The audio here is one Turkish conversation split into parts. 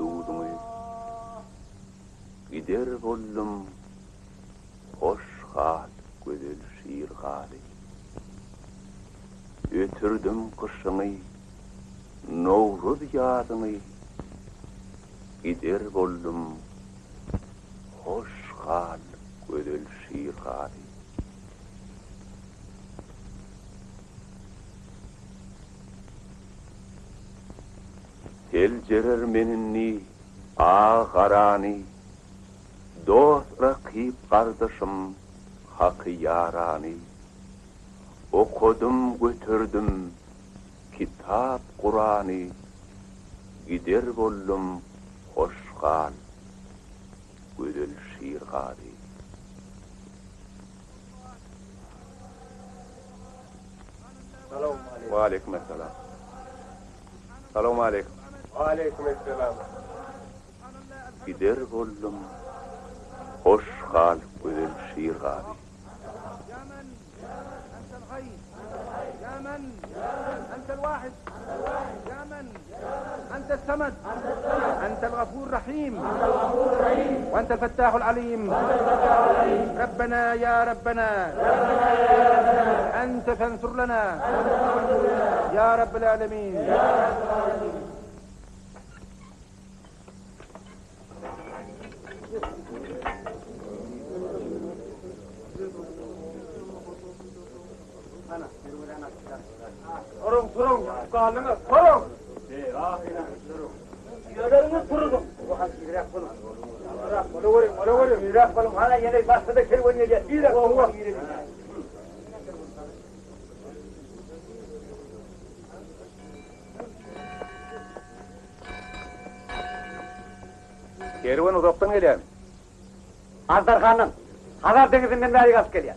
ýudumy. Gider bollum hoş hal gözel şiir hali. Ötürdüm kışıny, Nowruz ýadyny. Gider bollum hoş hal gözel şiir hali. Tel jerer meninni ağarani, dost rakip kardeşim hakkı yarani. Okudum götürdüm kitap Kur'an'ı, gider bollum hoş hal gözel şiir hali. Ve aleykümselam. Selamun aleyküm. Aleykümselam. Gider bollum hoş hal gözel şiir hali. يا من أنت الواحد يا من أنت الصمد أنت الغفور الرحيم وأنت الفتاح العليم ربنا يا ربنا أنت فانصر لنا يا رب العالمين. Durun, kalınız, durun. Yöleriniz durun. İrak bulun. İrak bulun. Hala yine başladı şey oynayacak. İrak bulun. Kervan uzaktan gelýär. Azdarhan'ın Hazar Denizi'nden beri gaz geliyor.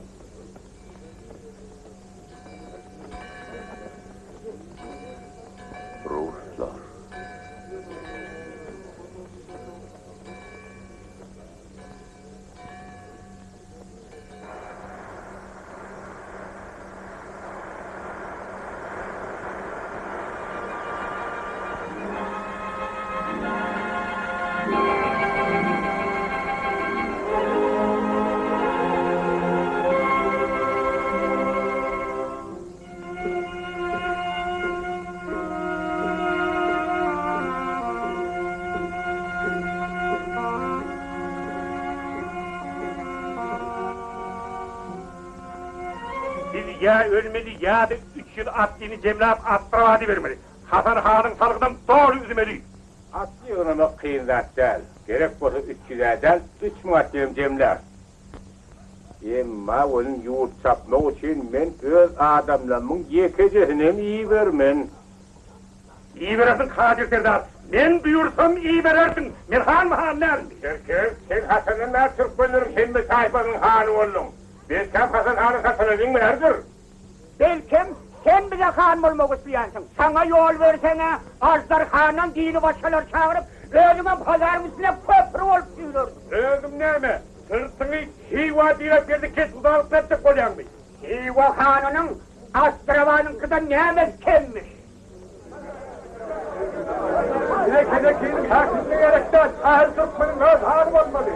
Ruslar. Ya ölmeli ya da 3 yıl Atli'ni Cemlap Astravadı vermeli. Hasan Han'ın salıktan doğru üzmeli. Atli oynamak kıyın zat değil. Gerek bolsa 300 edel, 3 muatliyim Cemler. Emma onun yurt çapmak için men öz adamlamın yekecesine mi iyi vermen? İyi verirsin Kadir Serdar. Men buyursam iyi verirsin. Men han mı hanlar? Sen Hasan'ın mer Türkmenlerin sen mi sahibanın hanı oldun? Ben sen Hasan Han'ın Hasan'ın merdir. Belkim sen bize hanım olmak istiyorsun. Sana yol versene Azdarhan'ın dini başkalar çağırıp özüme pazarın üstüne köprü olup sürür. Özüm neyme? Sırtını Hiva direk verdi kes uzalıp ettik koyan mı? Hiva Hanı'nın Astravan'ın kıda neyme kemmiş. Direk takipli gerekten ahir Türkmen'in öz hanım olmalı.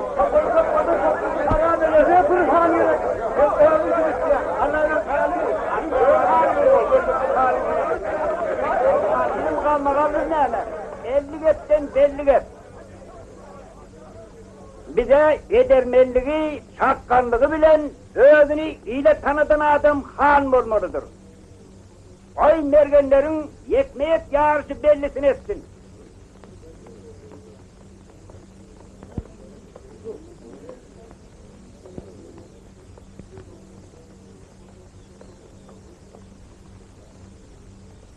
Belli gep. Bize edermelliği, çakkanlığı bilen, özünü ile tanıdığın adam han olmalıdır. Oy mergenlerin yekmek yarışı bellisini etsin.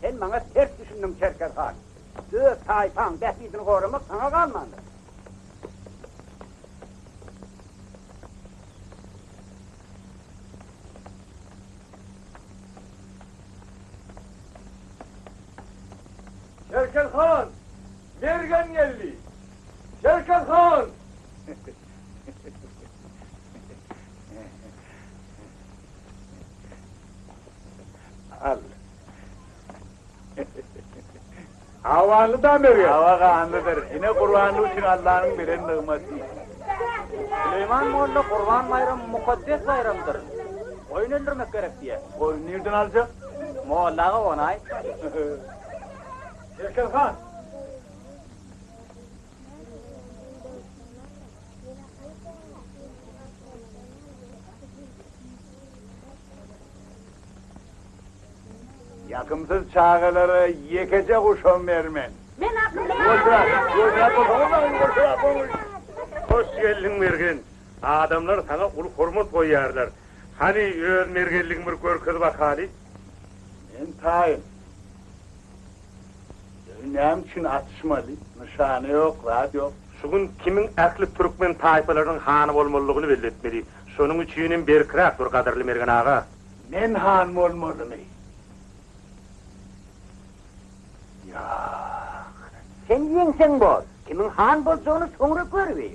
Sen bana ters düşündün Çerkez Han. Göz tayfan behlisini korumak sana kalmadı. Şerket Han! Mergen geldi! Şerket Han! Al. Havanlı da veriyor. Hava kanlıdır. Yine kurbanlığı için Allah'ın bilen nığması. Süleyman Molla Kurban Bayramı mukaddes bayramıdır. Oyun öldürmek gerek diye. Oy nereden alacak? Mollaga onay. Erken Han. Yakımsız çağıları yekecek uşağım vermen. Ben akıllı. Hoş geldin Mergen. Adamlar sana ul hormat koyarlar. Hani öz mergenliğin bir görkezi bak hali. Entayım. Nem için atışmalı. Nişanı yok, rahat yok. Şugun kimin aklı Türkmen tayfalarının hanı olmalılığını belirtmeli. Şunun üçünün bir kırak dur kadarlı Mergen ağa. Men hanım olmalı mı? Ya. Sen yengsen bol. Kimin han bolduğunu sonra görüver.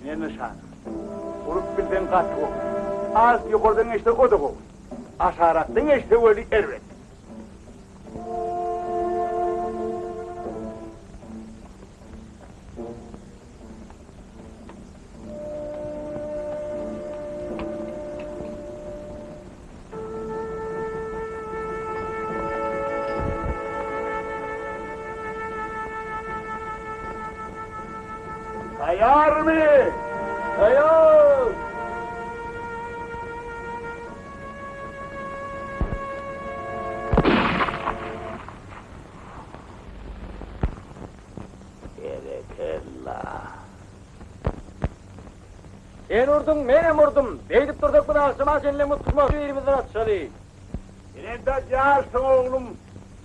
Ne nişanı? Vurup bilden kaç o. Az yukarıdan işte o da o. Aşağırattan işte öyle ervet. Sayar mı? Sayar! En vurdum, men vurdum. Beydip durduk bunu akşama seninle mutlumak yerimizden atışalı. Senin de carsın oğlum.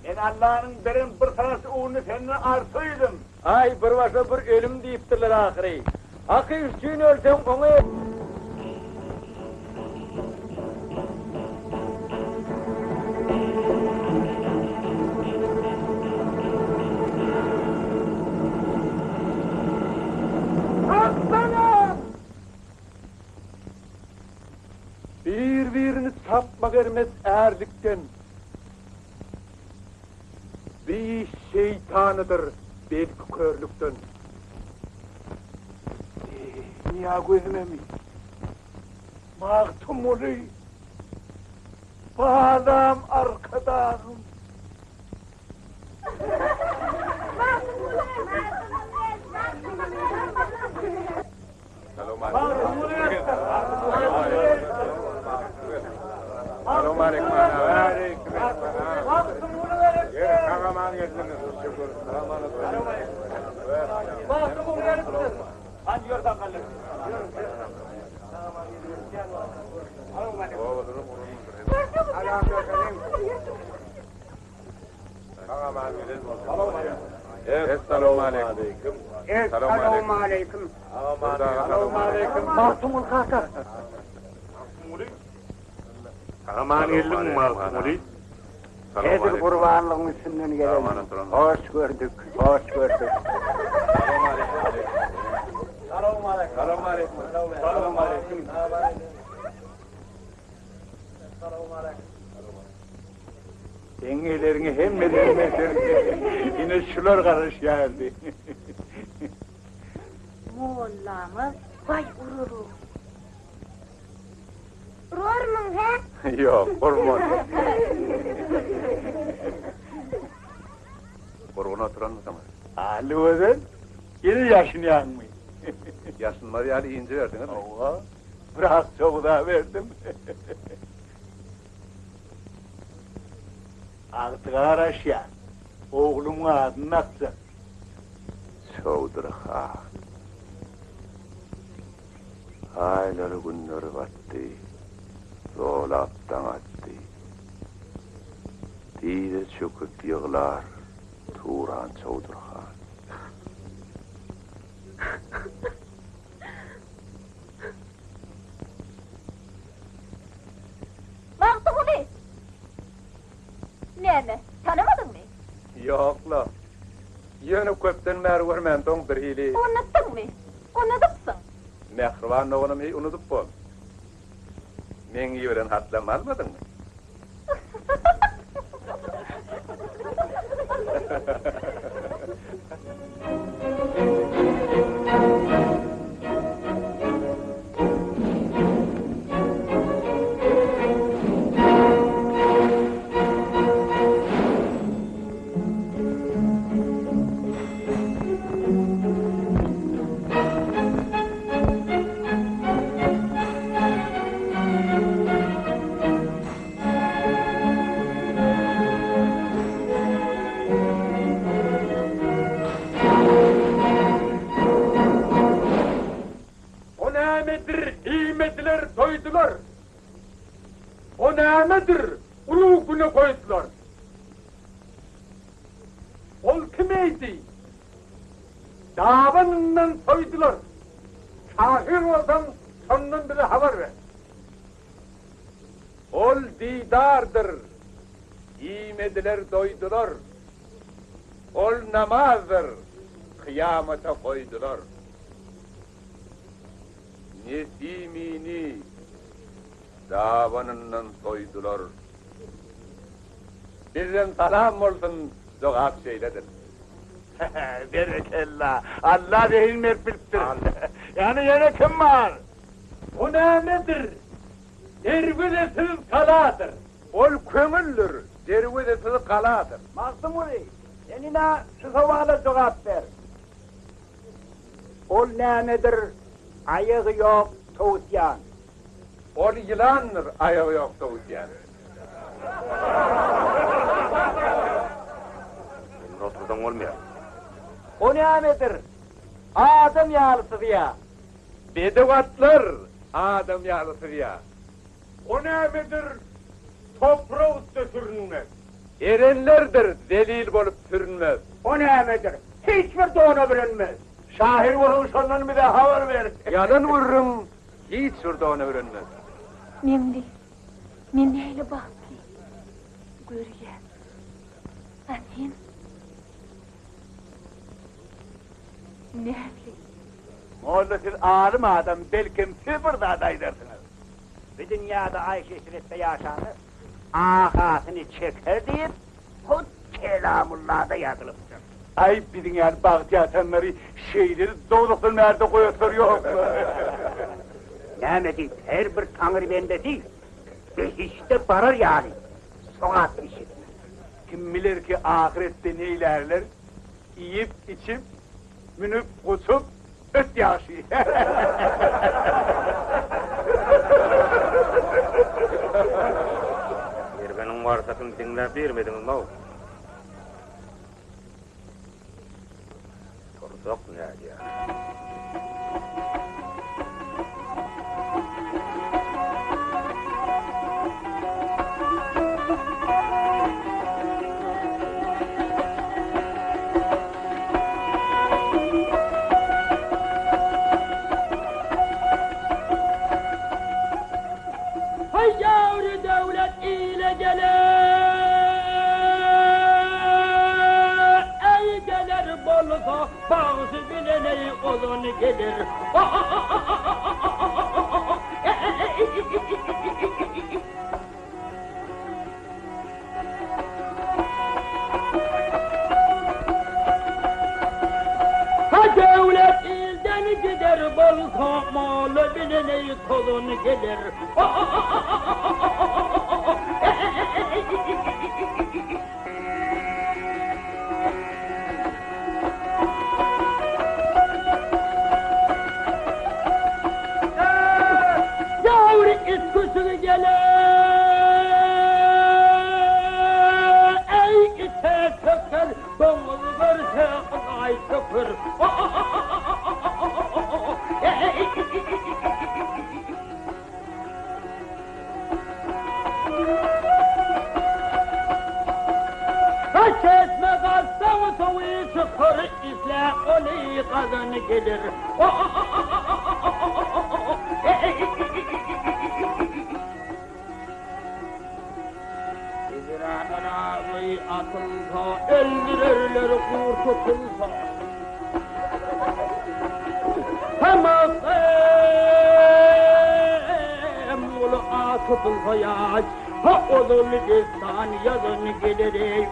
Ben Allah'ın benim bir tanesi oğlunu senin artıydım. Ay bir başa bir ölüm deyiptirler ahiri. Akı üstüğün ölsen onu... Birbirini tapmak ermez erdikten. Bir şeytanıdır belki körlükten. Niye gözüme mi? Mağtum oluyor. Bağlam arkadan. Esselamu aleyküm. Esselamu aleyküm. Esselamu aleyküm. Mahtumul Kasar. Aman elin mahmuli. Nedir kurbanlığın üstünden gelelim. Hoş gördük, hoş gördük. Selamun aleyküm. Selamun aleyküm. Selamun aleyküm. Dengelerini hem yine şular karış geldi. Mollamız vay ururu. Rormun he? Yok, hormon. Korkun oturan mı zaman? Ali Özel, yine yaşını yanmıyor. Yaşınları yani ince verdin değil mi? Oha, bırak çok daha verdim. Artık araş ya, oğlumun adını atsa. Çoğudur ha. Ayları günleri battı, dolaptan attı. Diye çöküp yığılar, Turan Çavdurhan. Maktubuli! Neme, tanımadın mı? Yok la, yönü köpten beri görmenden bir hili. Unuttun mu? Unutupsun. Mehriban oğlum iyi unutup bol. Men iyi bilen hatlam almadın mı? O nemedir, nimetiler doydular. O nemedir, ulu güne koydular. Ol kimeydi? Davanından soydular. Şahir olsan sondan bile haber ver. Ol didardır, nimetiler doydular. Ol namazdır, kıyamete koydular. Nesimini davanından soydular. Birden salam olsun cevap şeyledir. Berekella. Allah behin merpilttir. Yani yine kim var? O nedir? Dervidesiz kaladır. Ol kömüldür, dervidesiz kaladır. Maktubuli, senine şu suala cevap ver. Ol nedir? Ayağı yok, tavutyan. Ol yılandır, ayağı yok tavutyan. Oturdan olmuyor. O nedir? Adam yağlısı ya. Bedevatlar, adam yağlısı ya. O nedir? Toprağı üstte sürünmez. Erenlerdir, delil bolup sürünmez. O nedir? Hiçbir doğru bilinmez. Şahir vurmuş ondan bir de haber ver. Yalan vururum, hiç şurada onu öğrenmez. Memli, men neyle baktı? Görüye. Anin. Nerli? Orada siz alim adam, belki sıfır da adaydırsınız. Bir dünyada Ayşe Şiret'te yaşanır. Ahasını çeker deyip, hut kelamullah'da yazılıptır. Ay bizim yani bahtiyatınları şeyleri doğrultun nerede koyuyor yok. Nemedi, her bir tanrı bende değil. Behişte barar yani. Sonat işitmez. Kim bilir ki ahirette ne ilerler? Yiyip içip, münüp kusup, öt yaşı. Benim varsakın dinler vermedin lan. Sorsak ne ya? Hay yavru devlet ile gelir, ey gelir bolsa bağısı bilene olun gelir. Ha devlet ilden gider bolsa malı bilene kolun gelir. Yavru it kusuğu gelir, ey ite çöker, domuz görse ay köpür. isle oli kazan gelir. İzranına vay atılsa, öldürürler kurtutulsa. Tamam, mulu atılsa yaş, ha olur destan yazın gelir ey.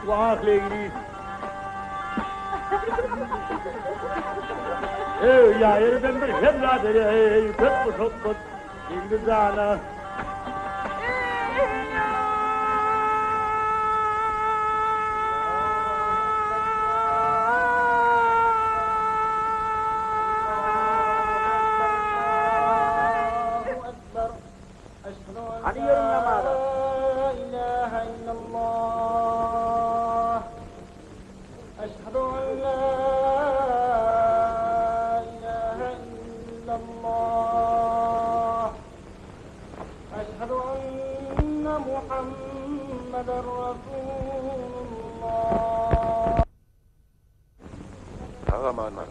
Vah leyli. Ey ya yerden bir hevladır ey kötü sokut İngilizana. Hadi yarın namazı. La ilahe illallah. Eşhedü en la ilahe illallah. Eşhedü enne Muhammeden Resulullah. Aman var.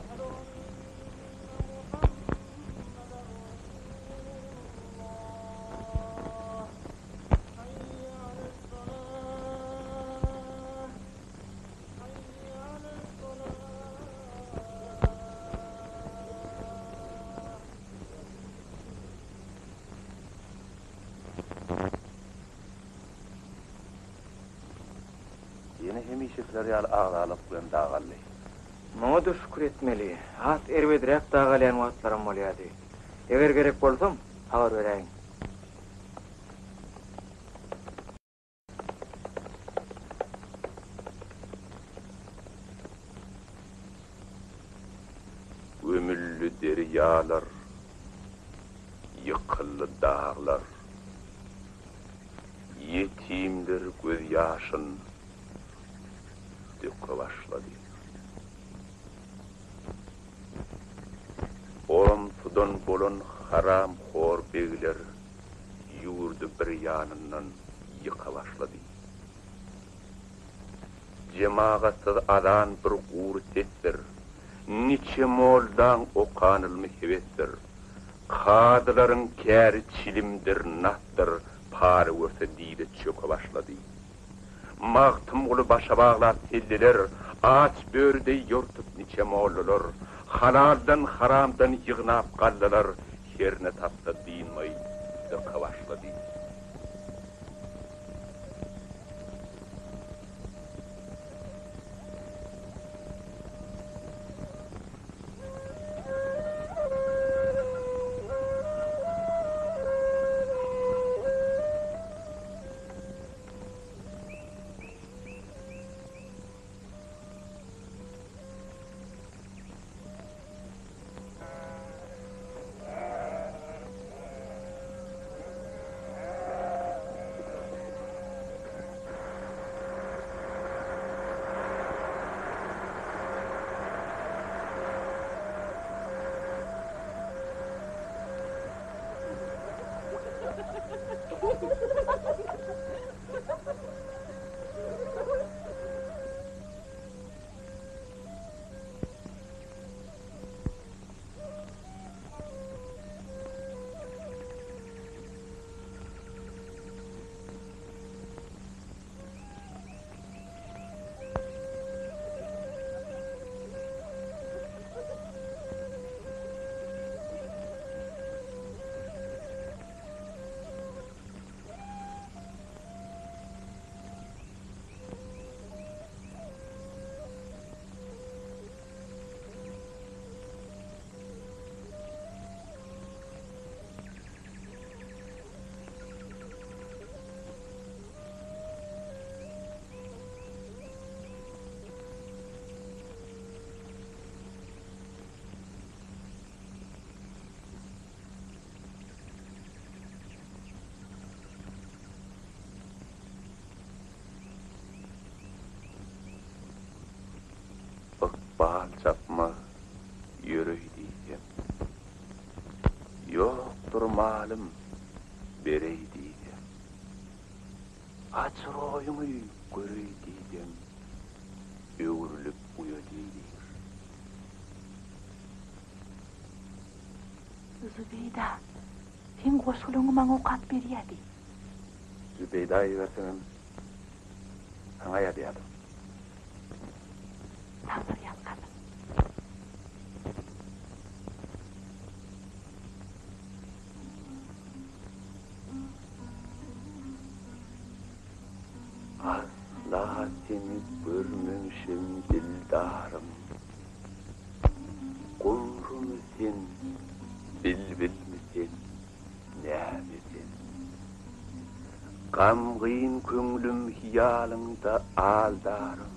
Yine hemişikler ýaly ağlalyp bilen dağally. Muňa da şükür etmeli. At erbedirek dağalayan wagtlaram bolýardy. Eger gerek bolsam, habar bereýin. Ömüllü deryalar, yıkıllı dağlar, yetimler göz yaşın döke başladı. Orumsudan bolan haram hor begler yurdu bir yanından yıka başladı. Cemaatsyz adan bir uğur sesdir, niçe moldan okanılmy hevesdir. Kadıların käri çilimdir, natdır, pari görse dili çöke başladı. Mağtım ulu başa bağlar telliler, ağaç börde yortup niçe mollular. Halaldan haramdan yığnap qallılar, herine tapsa dinmay döke başladı. bal çapma yürüy diýsem. Yoktur malym berey diýsem. Açyr oýumy görey diýsem. Öwrülüp uya diýdir. Zübeyda, sen goşuluňy maňa okat berýärdi. Zübeyda ýerseňem sana ýadýardy. Sabır ýatkan. Asla seni görmemişim dildarım. Gurru misin, bilbil misin, nämesin? Gamgyn köňlüm hiýalynda aldarım.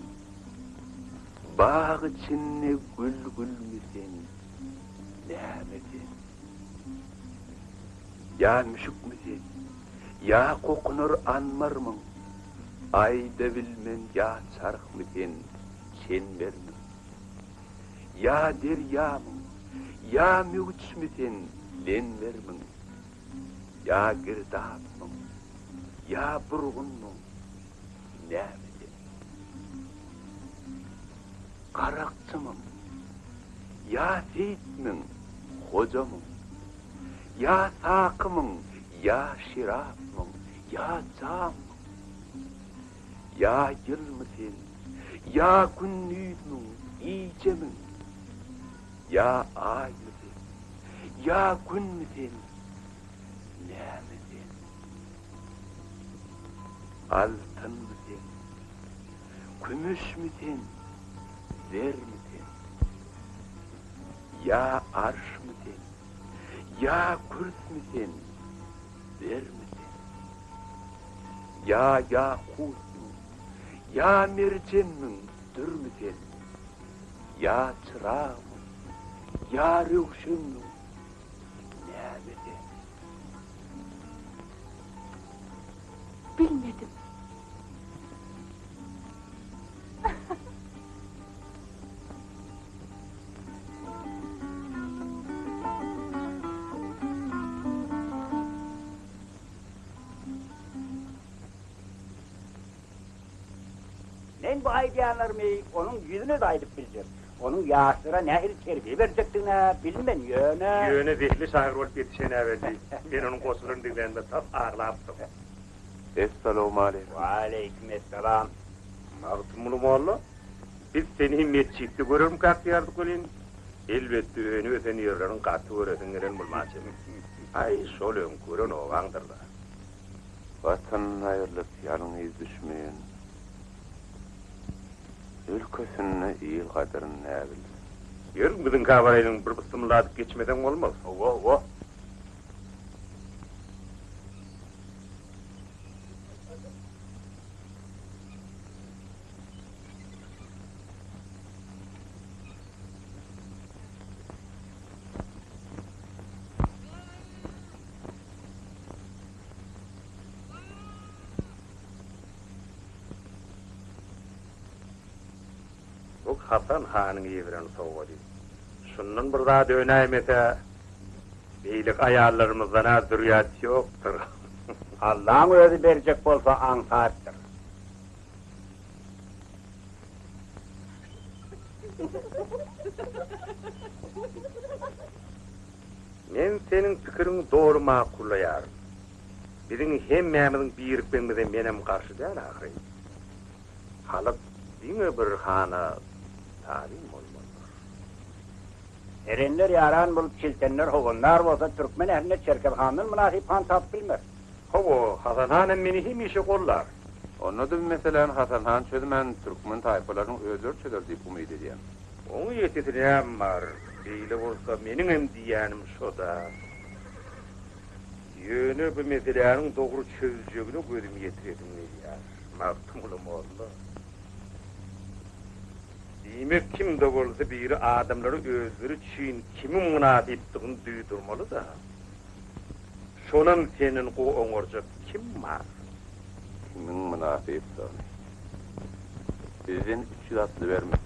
Bağ içinde gül misin, nämesin? Ya müşük misin, ya kokunur anmarmın? Ayda bilmen ya çark misin, çenber mi? Ya deryamın, ya müç misin, lenver mi? Ya girdap mı, ya burgun mu, nämesin? Karakçı mı? Ya seyit mi, hoca mı? Ya sakı mı, ya şirap mı, ya cam mı? Ya yıl mısın, ya günlüğün mü, iyice mi? Ya ay mısın, ya gün müsün, nämesin? Altın mısın, gümüş müsün, zer misin? Ya arş mısın, ya kürs misin, zer misin? Ya yakut, ya mercemin dür misin? Ya çırağım, ya rövşünüm, nämesin? Bilmedim. Men bu aýdýanlarmy onuň ýüzüne daýdyp bildim. Onun ýaşlyra nähir terbiýe berjekdigine bilmen ýöne. Ýöne dehli şahyr bolup ýetişen äweldi. Men onuň goşulyny dinlegende tap ağlapdym. Esselamu aleykum. Wa aleykum esselam. Magtymly molla, biz seni mesjitde görürüm kakýardy golin. Elbetde öňe öten ýerleriň gaty göresiň gelen bolmaçy. Ay şol öň gören owaňdyr da. Vatan aýrlyp ýalyňyz düşmeýän. Ülkösünne iyil kadırın näbil. Ýörüň biziň kabaraýyň bir bysymladyp geçmeden bolmaz. Owo. Hasan hanyň ýebiren sowgady. Şundan bir zat dönämese, beýlik aýallarymyzdan zürriýat ýokdur. Allah'ın özü berjek bolsa ansatdyr. Men senin pikiriň dogry makullaýarym. Biziň hemmämiziň birikmegimize menem garşy däl ahry. Halyk diňe bir hana talim bolmaly. Erenler yaran bolup çiltenler hogunlar bolsa Türkmen ehline Çerkezhanyň münasip han tap bilmer. Hawa Hasan hanem meni hemişe gollar. Onu da meselen Hasan Han çözmen Türkmen tayfalaryň özür çözer diýip umyt edýän. Oňa ýetirýän bar. Beýle bolsa meniň hem diýänim şoda. Ýöne bu meseleniň dogry çözüjegine gözüm ýetiredim diýär. Magtymly molla. Diýmek kimde bolsa biri adamlary özleri çyn kimi münasipdigini duýdurmaly da. Şonan senin go oňorjak kim bar? Kimin münasipdir? Sizin 300 atly berme.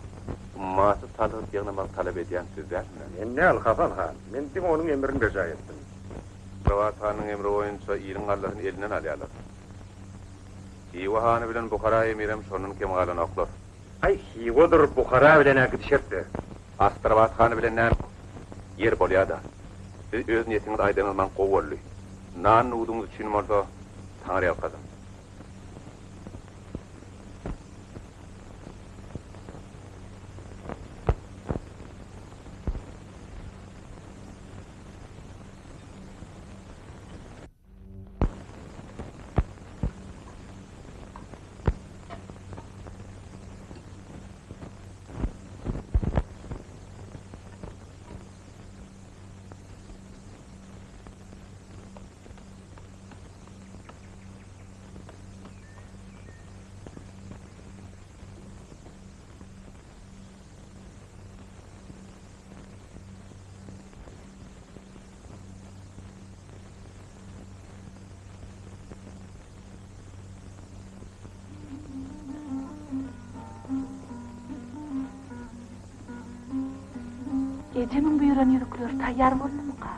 Masy salyp ýagnamak talap edýän sözlermi? Men näl Hasan han? Men diň onuň emrini beja etdim. Rawat hanyň emri boýunça ýylyň gallaryny elinden alýarlar. Hiwa hany bilen Bukhara emirem şonun kemalyny oklar. Ay hiwodur Bukhara bilen akitişerdi. Astrabat hany bilen näme yer bolýarda. Siz öz niýetiňiz aýdanyňyzdan gowurly. Nan uduňyz üçin bolsa taňry ýapkazam. Gecemin buyuran yürükler tayyar boldy mı ka?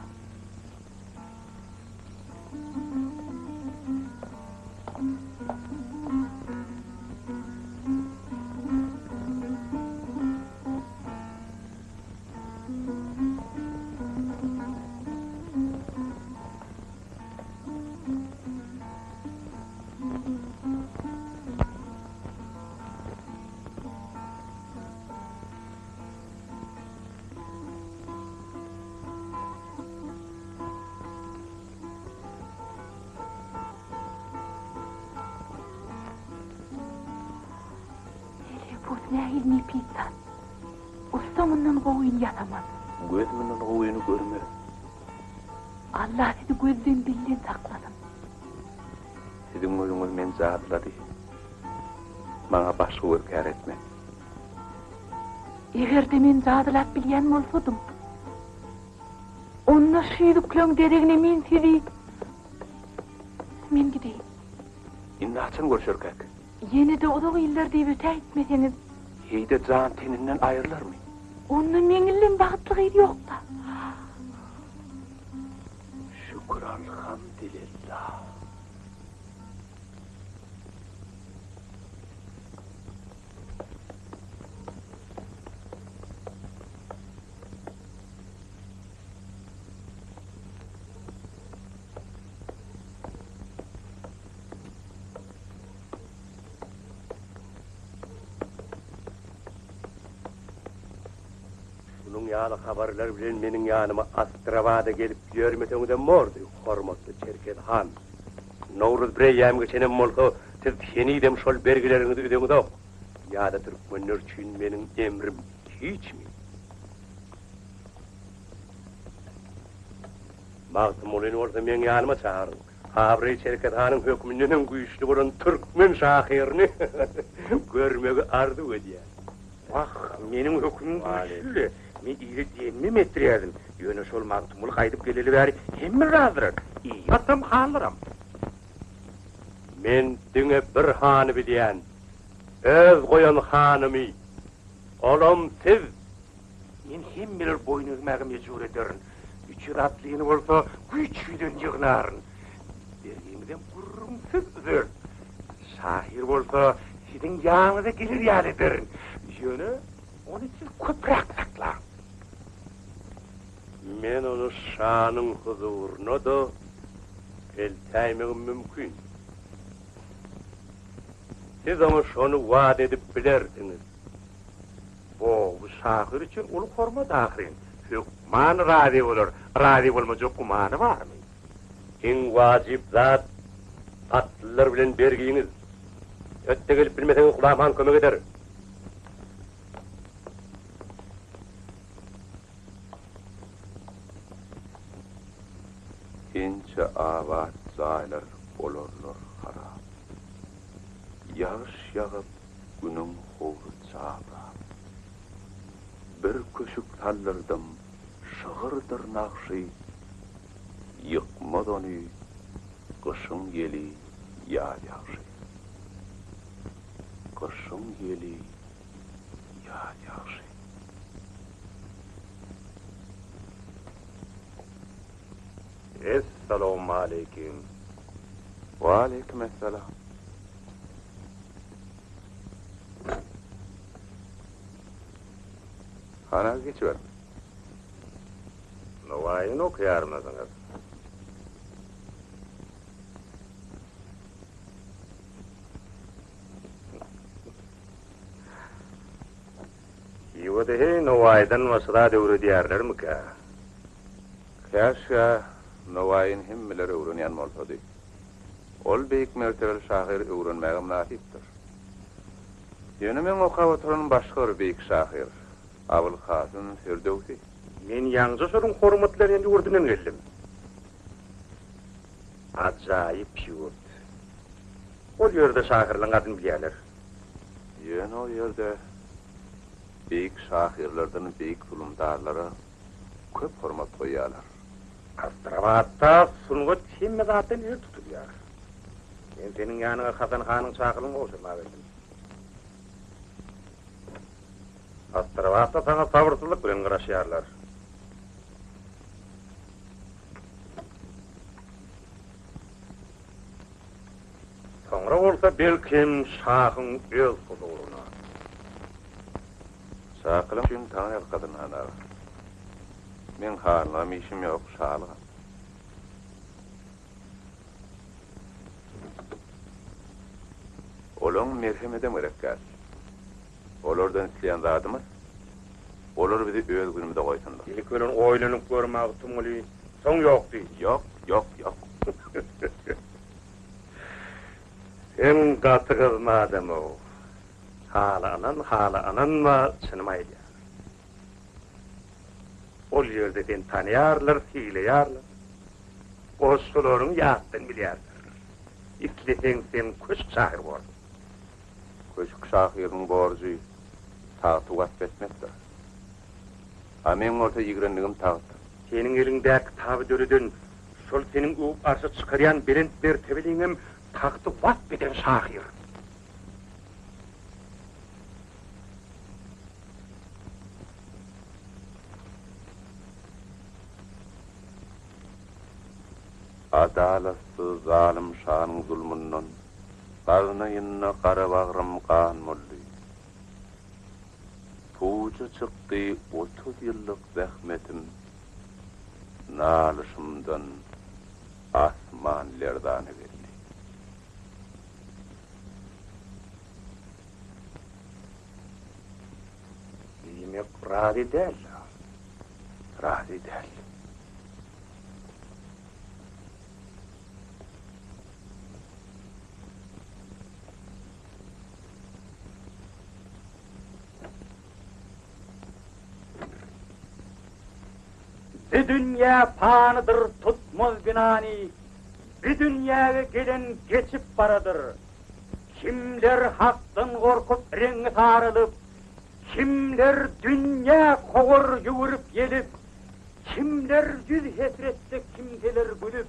Ne ilmi pisan. Ustamından goýun ýatamaz. Gözümden goýuny görme. Allah sizi gözden bilden saklasın. Sizin özüňiz men zatlady. Maňa başga görkär etme. Egerde men zadylap bilýän bolsudum. Onna şüýdükleň deregine men sizi. Men gideýin. Indi açan görşerkek. Yeni de oda ýyllar diýip öte etmeseňiz. Heyde can teninden ayrılırmı? Onun meňilden bagtlygy ýokda. Şükür elhamdülillah. Bunun ýaly habarlar bilen meniň ýanyma Astrabada gelip ýörmeseňiz mordy, hormatly Çerket han. Nowruz birýäm geçenem bolsa, siz henidem şol bergileriňizi ödeňiz ok. Ýa-da türkmenler üçin meniň emrim hiçmi. Magtym bolany bolsa meniň ýanyma çağırın. Habry Çerket hanyň hökmünden güýçli bolan türkmen şahyryny görmegi ardy edýär. Ah, meniň hökmüm güýçli. Men ýeri diýenmi metrýädim. Ýöne şol magtymly gaýdyp geleli bäri hemme razydyr. Ýatam halyram. Men diňe bir hany bilýän. Öz goýan hanymy. Olam siz. Men hemmeler boýnuňyzmagy mejbur ederin. Üçü ratlyny bolsa güýçlüden ýygnaryn. Bergimden gurrumsyzdyr. Şahyr bolsa siziň ýanyňyza gelir ýalydyr. Ýöne onu siz köprak sakla. Men onu şanyň huzuruna da eltäýmegim mümkin. Siz ama şonu wada edip bilerdiňiz. Bu şahyr üçin ulu hormat ahyrin. Hükman radi bolar, radi bolmajak gumany barmy? Iň wajib zat atlylar bilen bergiňiz. Ötte gelip bilmeseňiz Gulaman kömek eder. Ince avat zaylar bolorlar harap. Yağış yağıp günün hoğru çağırap. Bir köşük tallardım şığırdır nakşi. Yıkmad onu kışın yeli yağ yağşı. Kışın yeli yağ yağşı. Esselamu aleyküm. Ve aleykümselam. Hana geçiver. Novayını okuyar mısınız? Yivadehe Novay'dan vasıda devri diyarlar mı ka? Kaşa Novay'ın himmeleri öğrenen bolsady. Ol beyik mertebeli şahir öğrenmäge münasipdir. Ýönemen okap oturan başga bir beyik şahir, Abul Kasım Firdevsi. Men ýaňja sorun hormatlaryny gördümen geldim. Ajaýyp ýurt. Ol ýerde şahirliň adyn bilýärler. Ýöne o ýerde beyik şahirlerden beyik tulumdarlara köp hormat goýýarlar. Astravatda sungat hemme zatyn ýer tutulýar. Men seniň ýanyňa Hasan hanyň şahirliň bolsam berdim. Astravatda sana sabırsyzlyk bilen garaşýarlar. Sonra bolsa belkim şahyň öz huzuruna. Şahylym üçin taňyr kadyn anar. Men harlam işim ýok şalyga. Olaň merhemede merekkäs. Olardan isleýän zadymyz, olar bizi öz günümizde goýsunlar. İlk ölen oýlanyp görmäge tumuly, soň ýokdy. Yok. Sen gatygyz madem o. Hala anan ma çynmaýdy. Ol ýerde sen tanýarlar, hileýärler. Goşularyň ýatdan bilýärler. İsleseň sen köşk şahir bol. Köşk şahyryň borjy taýty wasbetmekdir. Amen orta ýigrenligim taýt. Seniň elingdäki taby döreden şol seniň uwup arşa çykarýan berent mertebeliňem taýty wasbeten şahyr. Adalatsız zalim şanyň zulmundan garnaýyna gara bagrym kan moldy. Tuğcu çykdy 30 ýyllyk zähmetim nalışymdan asmanlardan geldi. Demek razı däl. Razı däl. Bir dünya panıdır tutmaz binani, bir dünyaya gelen geçip baradır. Kimler haktın korkup rengi sarılıp, kimler dünya kovur yuvurıp gelip, kimler yüz hesrette kimseler gülüp,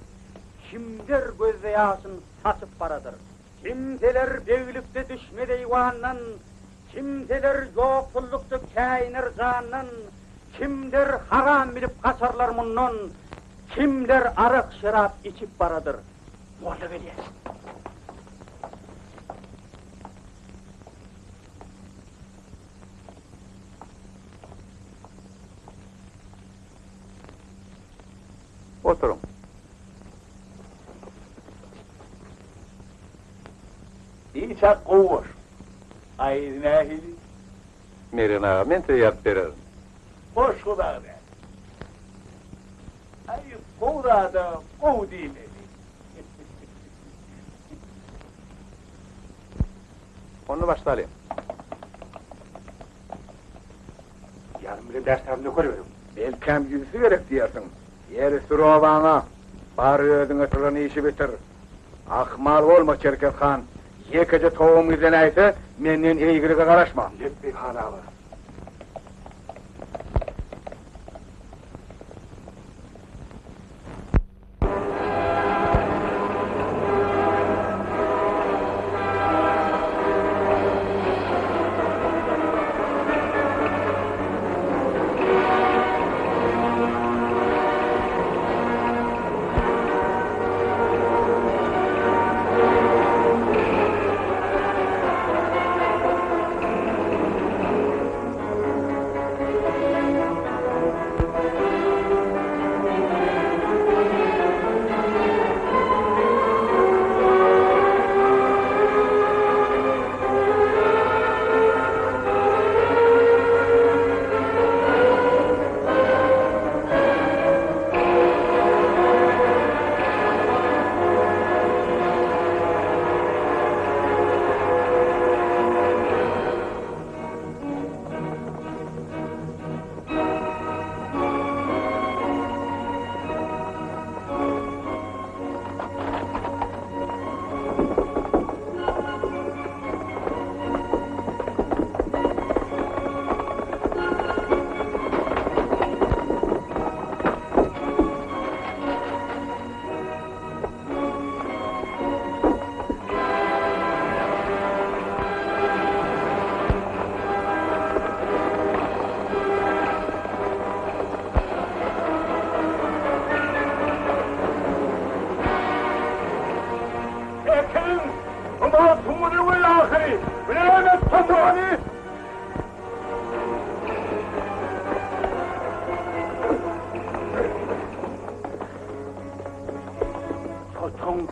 kimler gözde yaşın saçıp baradır. Kimseler devlükte düşmedi eyvandan, kimseler yoksullukta kaynır candan, kimler haram bilip kaçarlar mundan, kimler arık şarap içip baradır. Molla Veli. Oturun. İsa kovur. Aydın ahili. Merin ağa, men size yap bererim. Hoş kulağı ver. Ay kovura da kov değilmedi. Onu başlayalım. Yarın bile derslerimde görüyorum. Belkem yüzü gerek diyorsun. Yeri sürü bana. Bari özüne turan işi bitir. Akmal olma Çerkez Han. Yekece toğum yüzden aysa, menden eygirige karaşma. Lebbek hanalı.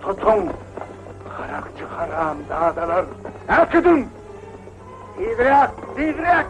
Tutun! Karakçı haram dağdalar! Akıdın! Didirek! Didirek!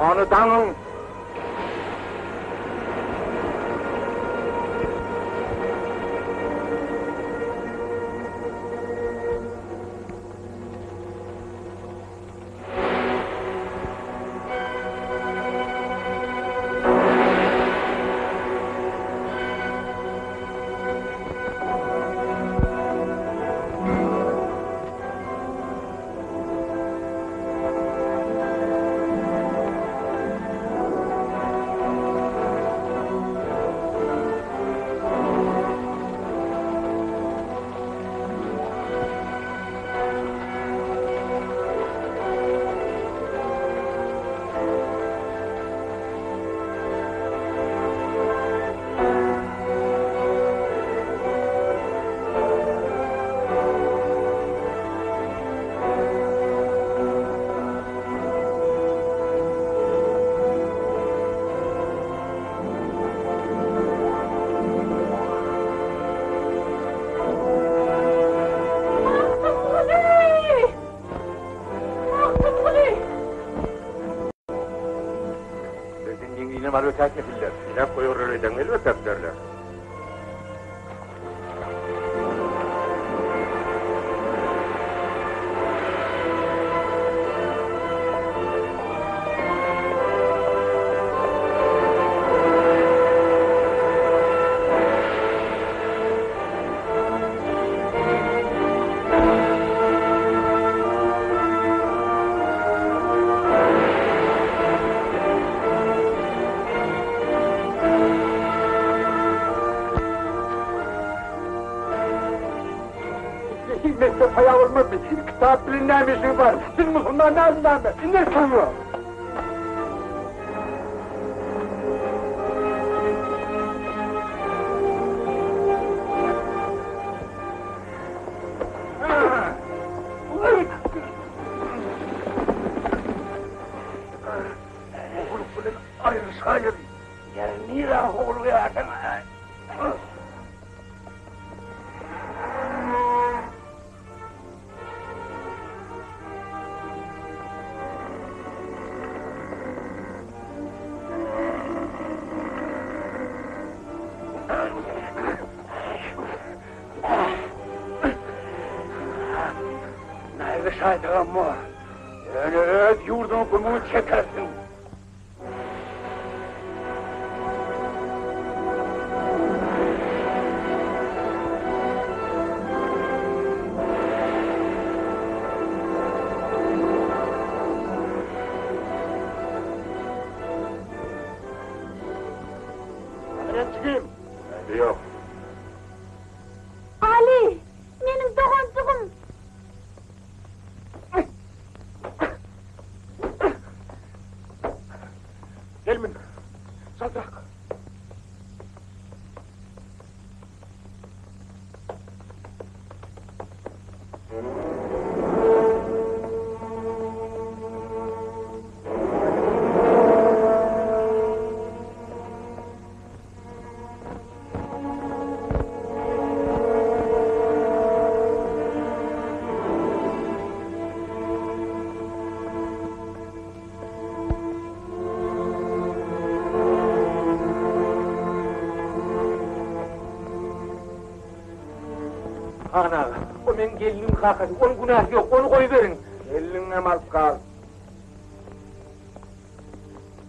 Onu tanın! Var ötek efiller. İlak koyuyor öyleyden elbet derler. Mektep ayağılmaz mı? Kitap bilinler bir şey var. Siz Müslüman nereden mi? İndir sanıyor. Hayır, hayır. Yani niye oluyor artık? Nerede şaydığım mı? Yani öz yurdun kumunu çekersin. Nereye çıkayım? Yok. Ali, benim doğançığım. Han ağa, o men gelinim kakası, onun günahı yok, onu koyuverin. Gelinine alıp kal.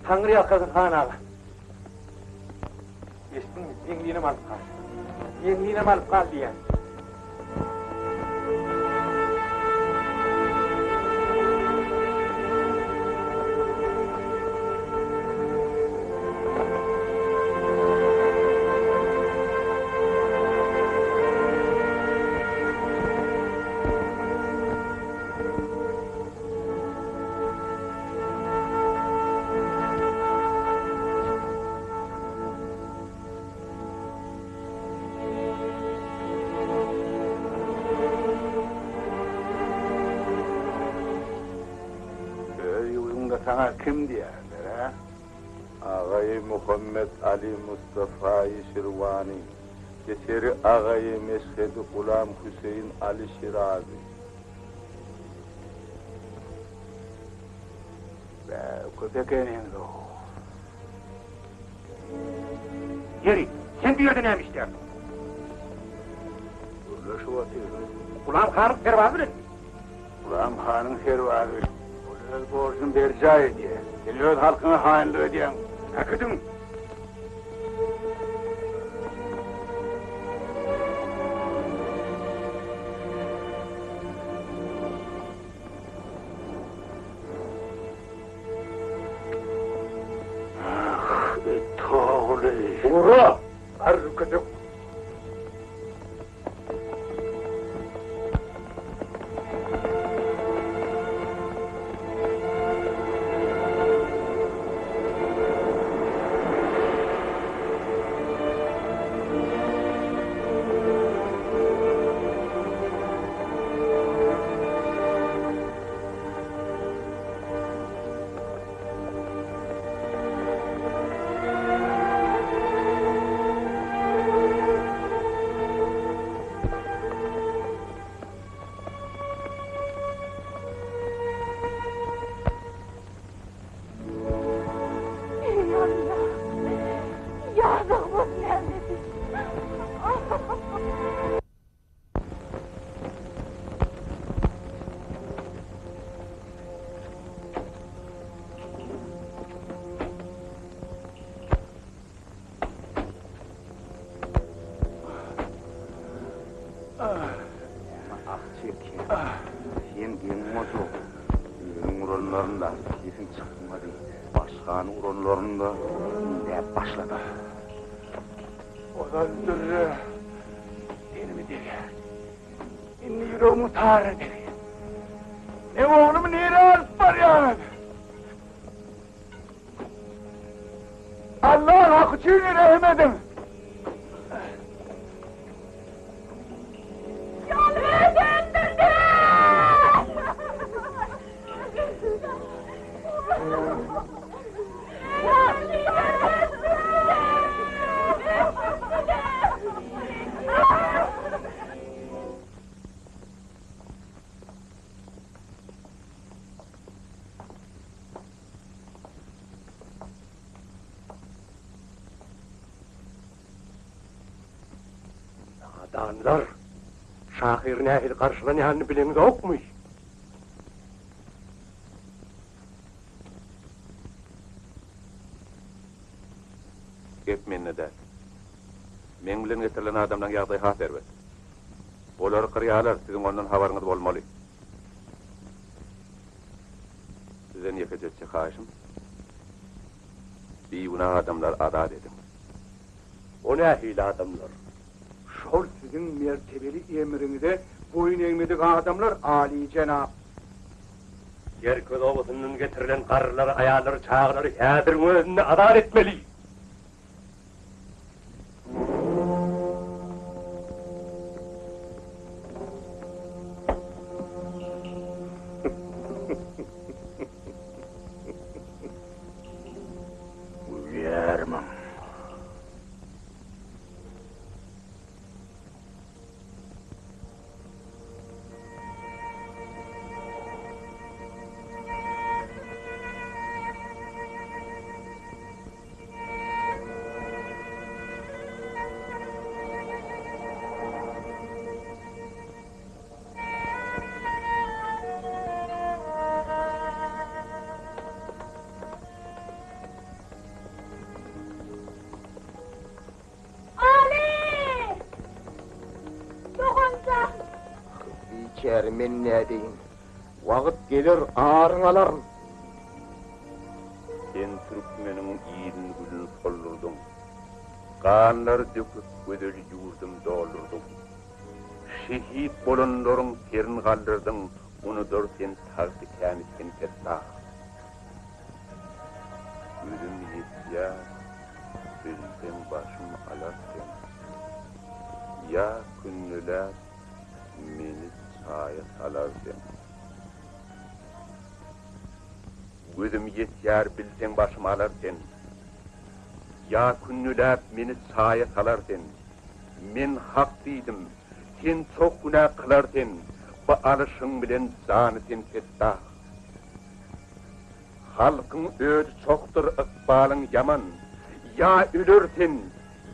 Tanrı yakasın Han ağa. Geçtin mi? Yengliğine alıp kal. Yengliğine alıp kal diyen. Sana kim diyorlar ha? Ağayı Muhammed Ali Mustafa-i Şirvani, geçeri ağayı Meşhedi Gulam Hüseyin Ali Şirazi. Be köpek enin o. Yeri, sen bir yerde neymiş der? Burada şu atıyor. Ulan Harun servazı Ulan hanın servazı. Öz borcun berca ediyor. Sen öz halkına hainlik ediyorsun. Akıdın. Ah, toğlu. Ura! Arkadaşım. Uğranlarında kesin çıkmadı. Başkan uğranlarında ne başladı? Odan dürü. Elimi deli. İnni yüreğimi tahir edeli. Ne oğlumu nere alıp var ya? Allah'ın hakkı için rahim edin. Adamlar, Şahir Nehil karşılayanını biliniz yokmuş. Gep menne däl. Men bilen getirilen adamdan ýagdaý haber ber. Olar qıryalar, sizin ondan habaryňyz bolmaly. Sizden ýekejetçi haýşym. Biýuna adamlar azat edin. O Nehil adamlar. Şol sizin mertebeli emrinize boyun eğmedik adamlar âli cenab. Yer köz obusundan getirilen karıları, ayarları, çağları häzir özüne azat etmeli. Uyarmam. Keri men ne deyin? Wagt gelir ağrın alarım. Sen Türkmenin iyidin gülün sollurdun. Kanlar döküp gödeli yurdum doldurdun. Şehit bolanların terin kaldırdın. Unudur sen tartı kânisken fettah. Gülüm yetya, bildim başım alarken. Ya künnüler meni çaya salarken. Gözüm yetyar bilsen başım alarken. Ya künnüler meni çaya salarken. Men hak diydim, sen çok günah kılarken. Bu alışın bilen zanı sen fettah. Halkın ödü çoktur ıkbalın yaman. Ya ölürsen,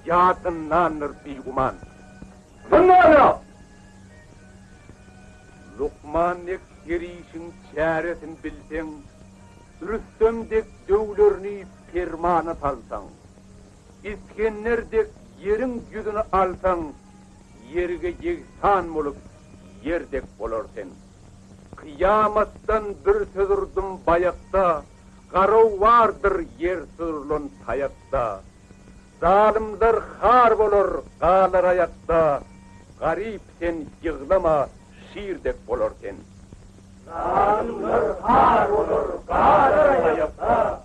ya dınlanır bir uman. Bunlarla! Lokmannek gerişin çaretin bilsen, Rüstemdek dövlerini fermanı talsan, İskenderdek yerin yüzünü alsan, yerge yeksan bolup yerdek bolarsen. Kıyamattan bir sözürdüm bayakta, Qarov vardır yer sürlün tayakta. Zalimler har bolur qalar ayakta, Garip sen yığlama şiirdek bolarken. Zalimler har olur, qalar ayakta,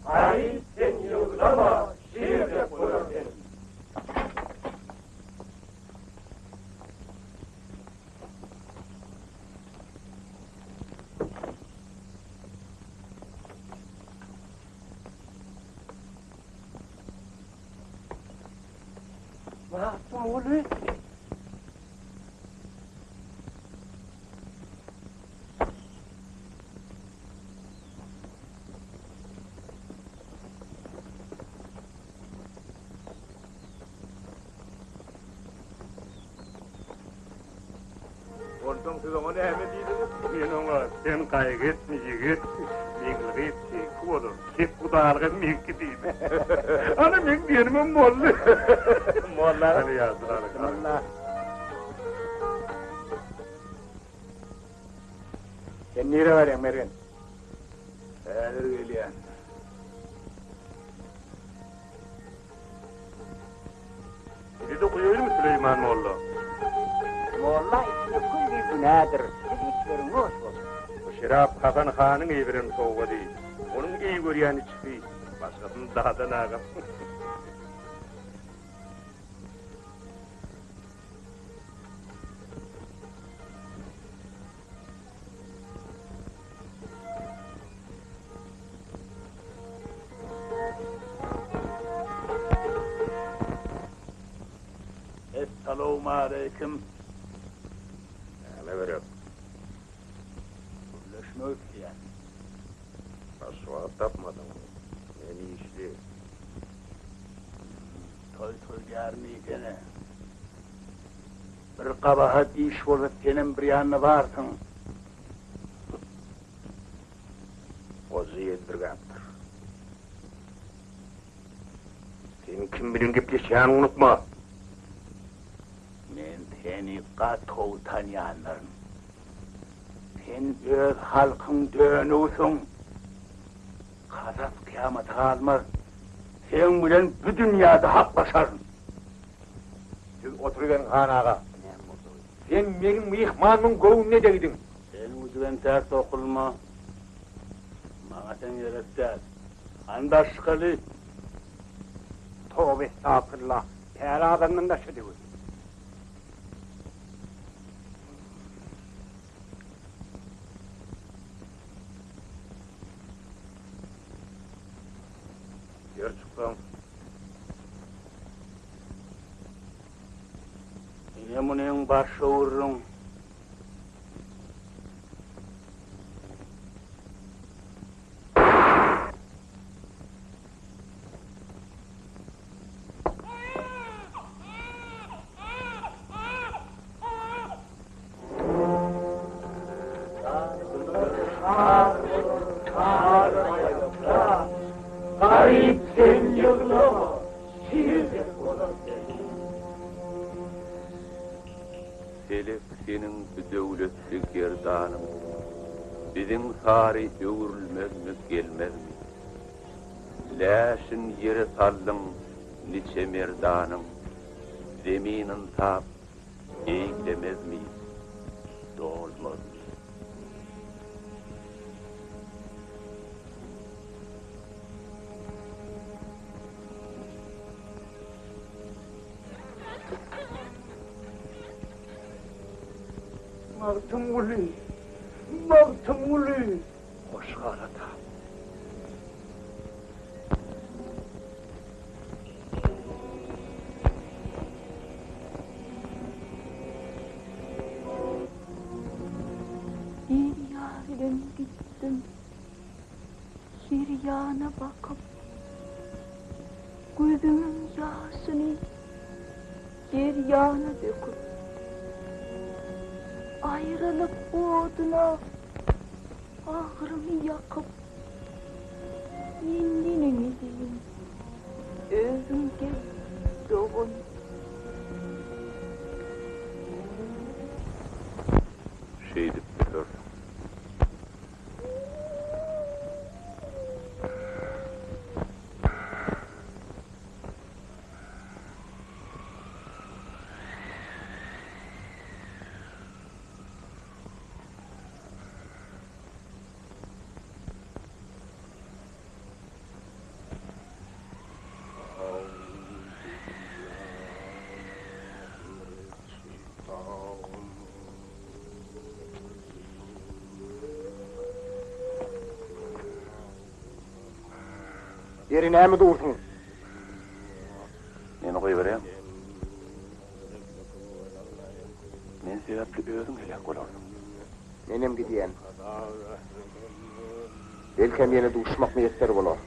Garip sen yığlama şiirdek bolarken. Nasıl oluyor? Ondan siz ona hemen deydiniz. Men ona sen kaygı etme yigit. Mengilge etki olur. Hep bu dağılgın menki deydi. Ana men diyenim molla. Molla. Hadi yazdır ana. Molla. Sen nere varın Mergen? Häzir gelýän. Dedi de koyuyor mu Süleyman molla? Molla içine kulli günadır. Siz içlerin hoş olsun. Bu şirap Hasan Han'ın eviren soğuğa değil. Onun iyi görýäni çıkdy. Başgasını daha da nagam. Esselamu aleyküm. Ne verip? Leşmek diyen. Aşağı tapmadım. En işli. Toy gelmeyi gene. Bir kabahat iş olup senin bir yanına varsın. Ozu yedirgandır. Sen kim bilin gepleşýäni unutma. Men seni qatow tanıyanlarım. Sen öz halkın dönüsün. Kazas kıyamet almaz. Sen bilen bu dünyada haklaşarsın. Siz oturgan Han ağa. Sen menin mihmanımın göğünne degdin. Sen üzüven ters okulma. Bana sen yerekler. Andaşkalı. Tövbe estağfurullah. Her adamın da şu diyor. Yer çıksam. Yine bunun başı vururum. Garip sen yığlama, şiir de olasın. Telek senin döwletli gerdanın, bizim sari öwürülmezmi gelmezmi? Läşin yere sallın niçe merdanın, zeminin tap eğilemez miyiz? Dolmaz. Martımuli, Martımuli. Hoş galata. Bir yarın gittim. Bir yana bakıp gözümün yaşını bir yana döküp ayrılıp oduna ağrımı yakıp indinin edeyim özümge doğun. Şey dip bilir. Yeri näme dursun? Meni koyuverem. Men sebäpli özüm helak bolardım. Menem gidiyen. Belkem yine duşmak niyetleri bolar.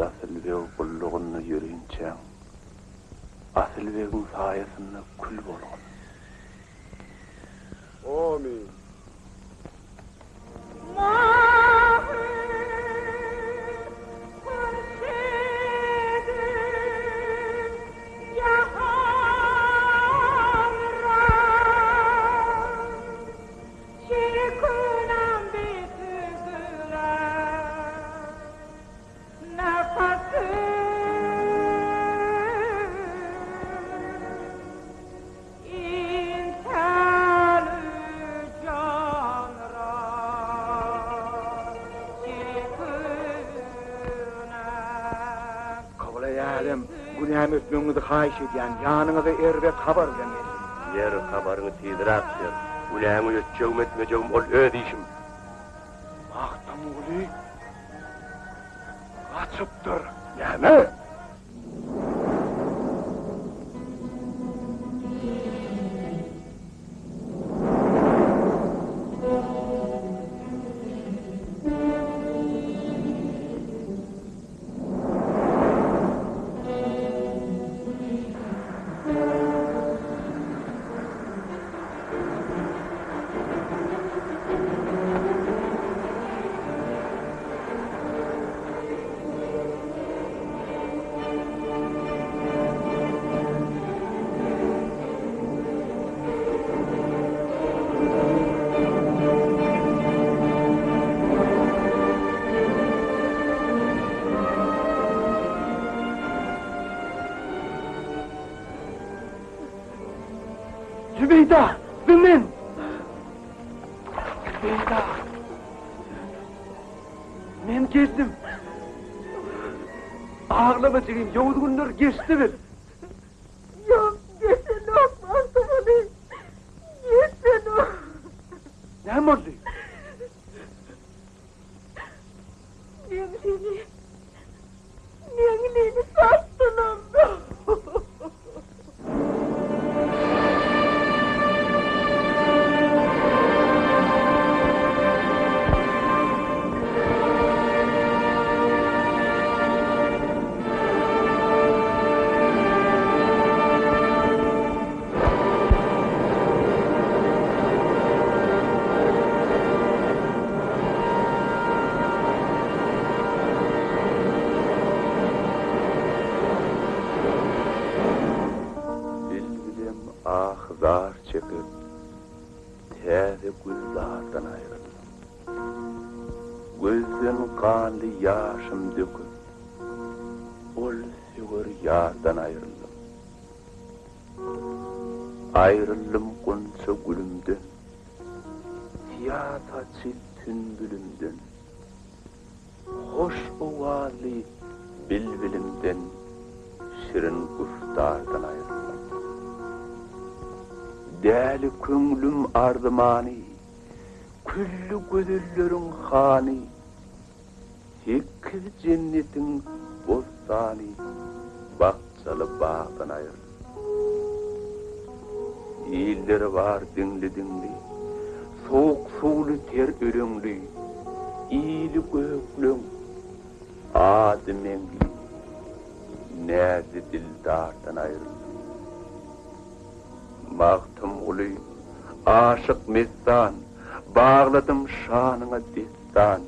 Asylbew kullugyny ýöreýinçä, Asylbew'iň saýasyna kül bolgun. Amin. Günahım ötmöňizi haýyş edýän, ýanyňyza erbet habar berýän. Yer habaryny tiýdirap ber. Uläňi ýetjegim etmejegim ol öz işim. Mahtamuli gaçypdyr. Näme? Zübeyda, Zümin! Zübeyda! Men gezdim. Ağlama çekeyim, yoğuz günler geçti bir. Yok, geçen yok, Martımuli. Geçen yok. Ne oldu? Nengini sattın onda. çekip täze gözlerden ayrıldım. Gözden kanlı yaşım döküp ol sügür yardan ayrıldım. Ayrıldım kunsa gülümden, siyasa çiltün bülümden, hoş ovazlı bilbilimden, şirin kuşlardan ayrıldım. Däli köňlüm ardymany, küllü gözülleriň hany, sekiz cennetin bostany, bakçaly bagdan ayrıldım. Ýylları var diňli, soğuk suwly ter öreňli, ýyly göklüň, adymeňli, näzi dildardan ayrıldım. Baktım uly, aşık mestan, bağladım şanına destan.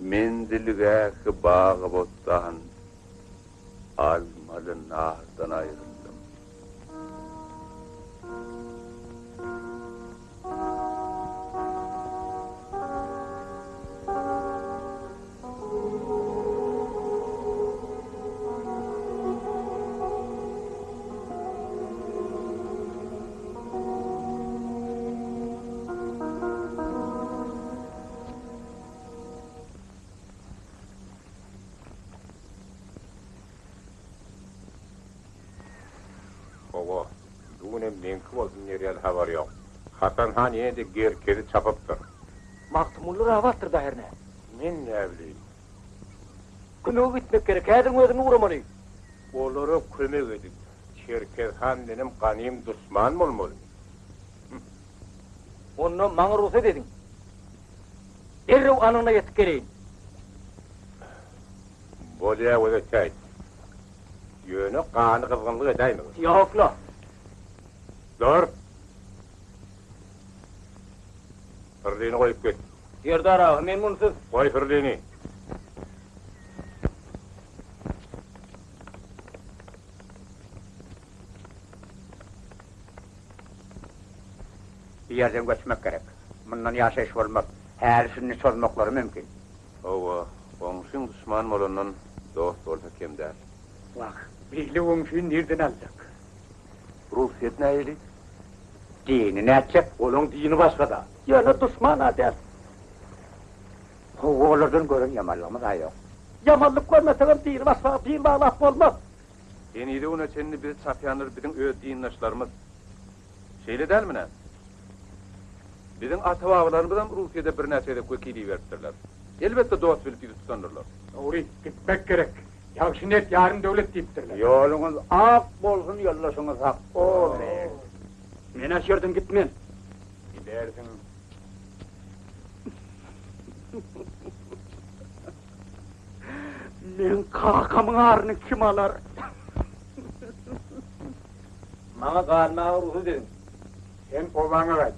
Menzilgäki bağı bostan, almalı nardan ayrıldım. Ogo, dugune menki boldun yerel habar yok. Hasan Han ýene-de gerkeli çapypdyr. Maktumullur avattır dahirne. Men ne bileyim. Kömek gitmek gerek, häzin özüni uramaly. Olara kömek edip, Çerkez Han denim ganym dusman bolmaly. Onu maňa ruhsat ediň. Derrew anyna ýetip geleýin. Bolýa öýtäýt. Ýöne gany kızgınlyk edäými? Ýokla. Dur. Firlini koyup git. Serdar ağa, men munsuz. Koy firlini. Bir yerden göçmek gerek. Bundan yaşayış olmak, her şunu çözmekleri mümkün. Owa, oňşyň duşman bolandan dost bolsa kim däl? Bak, bihli öňşüň nerden alacak? Ruhsat näýeli? Dini näçek? Olun dini başgada. Ýöne duşman adel. Olardan görün yamanlığımız ayok. Yamanlyk görmeseňem dini başga, din bağlap bolmaz. Eni de ona çenni bir çapyanır bizim öz dindaşlarımız. Şeýle dälmine? Bizim ata-babalarymyzdan Rusiýada bir näçede kökili beripdirler. Elbette dost bilip tutanırlar. Doğru, gitmek gerek. Ýagşy net yarın döwlet diýipdirler. Ýoluňyz ak bolsun, ýollaşyňyz ak. O be. Men aşerden gitmen. Gidersin. Men kakamyň aryny kim alar? Maňa galmagy ruhsat ediň. Sen obaňa gaýt.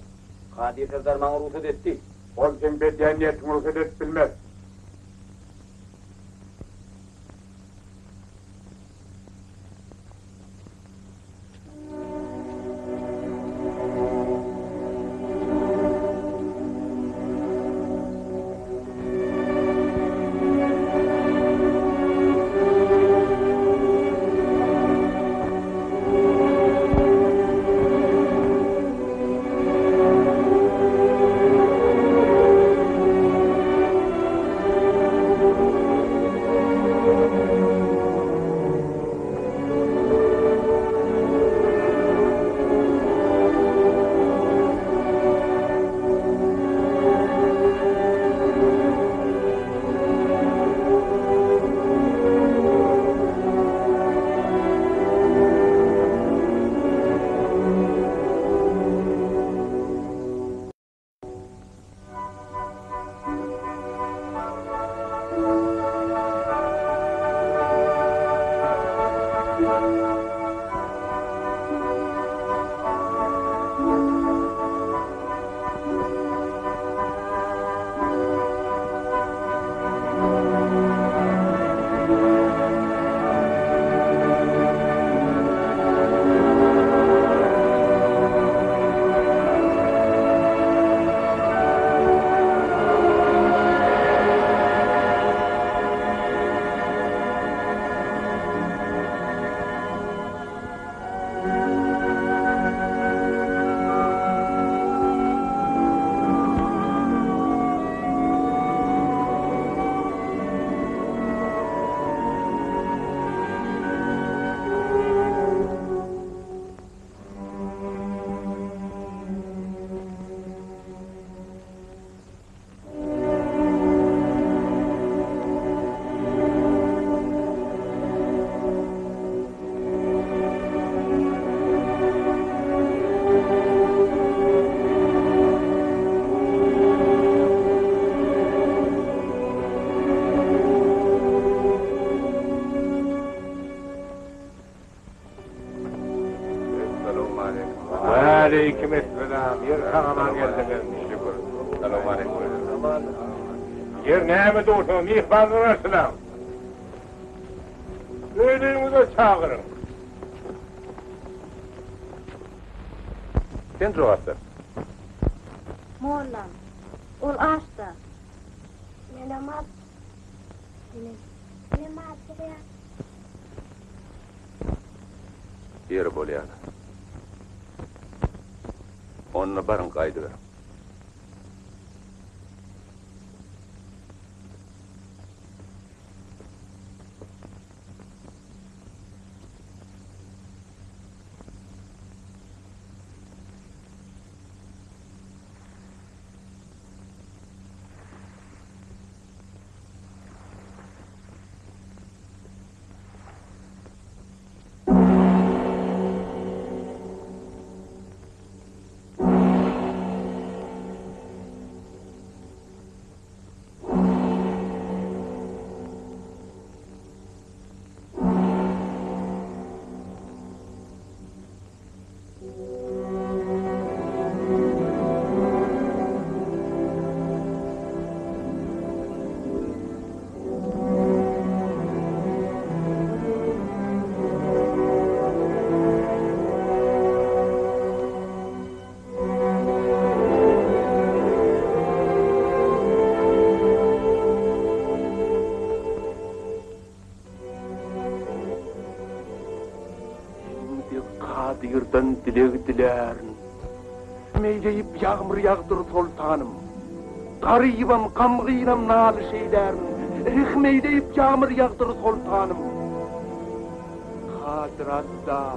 Kadir Serdar maňa ruhsat etdi. Ol sen bedeniýetiň ruhsat et bilmez. Aleykümselam. Yer sağaman geldiniz. Şükür. Selamun aleyküm. Yer näme dursun? Mihmanı verselam. Öyleyimize çağırın. Sen cevap ver. Mollam, ol açtı. Menemat. Menemat ya. Yer bolýar. Onu barın kaydı ver. Kadir'dan dilek dilerin. Meyleyip yağmur yağdır sultanım. Garibam, kamgıynam nalı şeylerin. Rihmeyleyip yağmur yağdır sultanım. Kadir Azza.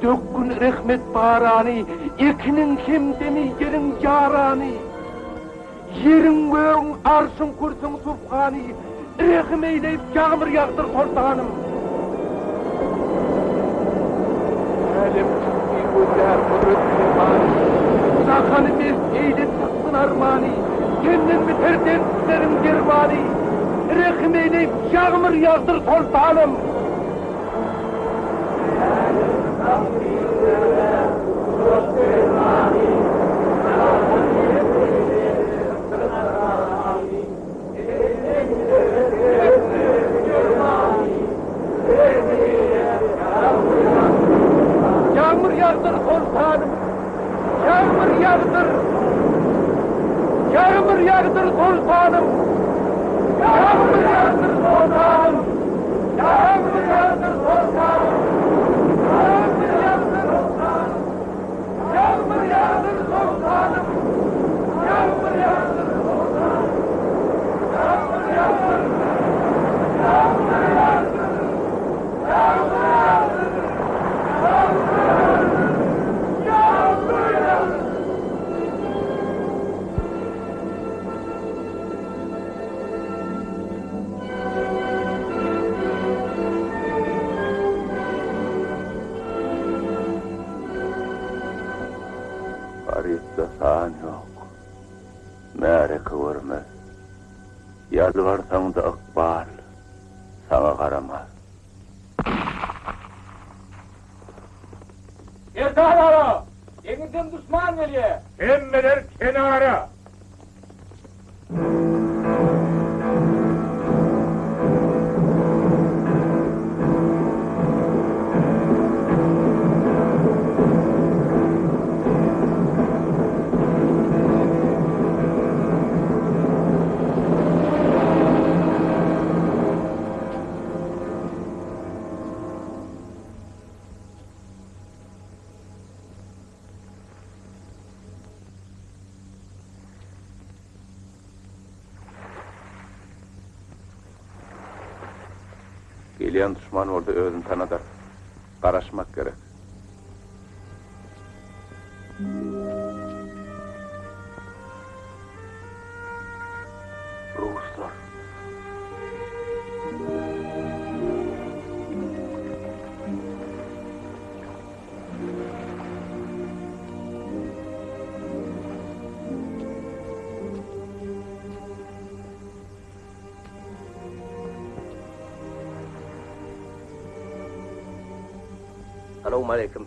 Dökkün rahmet barani, ekinin hem demi yerin yarani. Yerin göğün arşın kursun subhani. Rihmeyleyip yağmur yağdır sultanım. Elim çıktı gözler kudretli mani. Sakanı mesleğiyle çıksın armani. Kendin biter dertlerin germani. Rehmeyle yağmur yağdır sultanım. Yağmur yağdır sultanım. Yağmur yağdır. Yağmur yağdır sultanım. Yağmur yağdır sultanım. Yağmur yağdır sultanım. Yağmur yağdır sultanım. Yağmur yağdır sultanım. Yağmur yağdır sultanım. Yağmur yağdır. Yağmur yağdır. Yağmur yağdır. Farid'de sağın yok. Mere kıvırmaz. Yalvarsan da ıkbal sana karamaz. Erdoğan'a! Denizden düşman geliyor. Emmeler kenara. Gelen düşman oldu özün tanıdır. Qaraşmak gerek. Ruslar. Selamun aleyküm.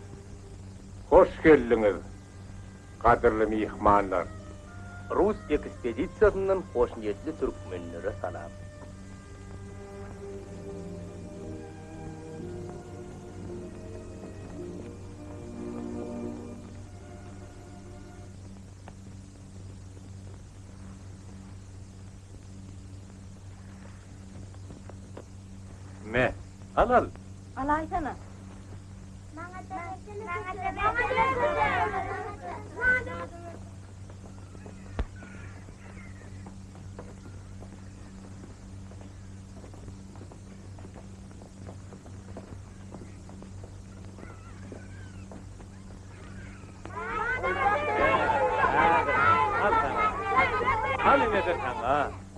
Hoş geldiniz, kadirli mihmanlar. Rus ekspeditsiyasından hoş niyetli Türkmenlere salam. Me, al. Alaysana.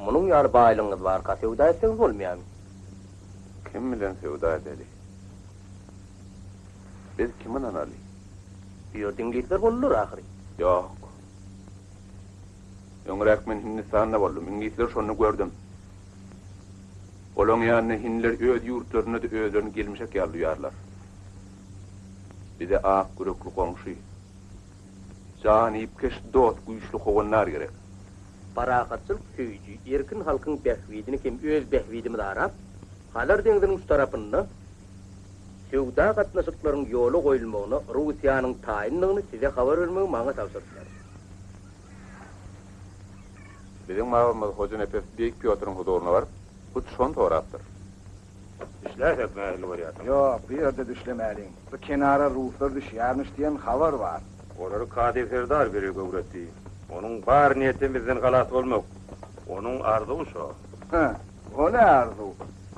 Munun yar baylığınız var, sevda etseniz olmayam. Kim bilen sevda edeli? Biz kimin analı? Biyodinglikler bolulur ahiri. Yok. Öňrek men Hindistan'da boldum. İnglisler şonu gördüm. Olon ýanyna hinler öz ýurtlaryna da özlerini gelmişek ýalýarlar. Bize ak gürükli goňşy. Jan ipkeş dot güýçli howanlar gerek. Parakatçılık söýüji erkin halkyň behwidini kim öz behwidimi darap, halar deňdiň üç tarapynda sevda gatnaşyklaryň ýoly goýulmagyny Russiýanyň taýinligini size habar bermegi maňa tapşyrdylar. Bizim mağamız Hoca Nefes Beyik Piotr'un huzuruna varıp, bu şon toraptır. İşläsek mähli bolarýar. Yok, bir yerde düşlemelin. Bu kenara Ruslar düşýärmiş diýen habar var. Olary Kady Serdar biri göwretdi. Onun bar niyeti bizden galas bolmak. Onun arzuğu şo. O ne arzu?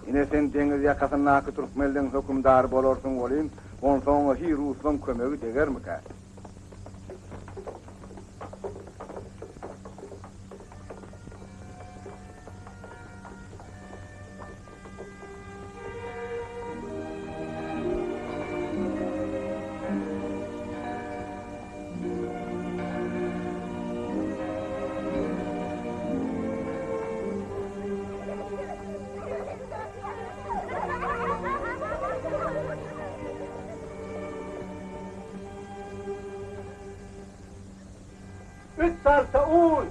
Yine sen deňiz ýakasyna Türkmenliň hökümdary bolarsyň bolýan, onsoň hi Ruslaň kömegi degermika? Sarsaun!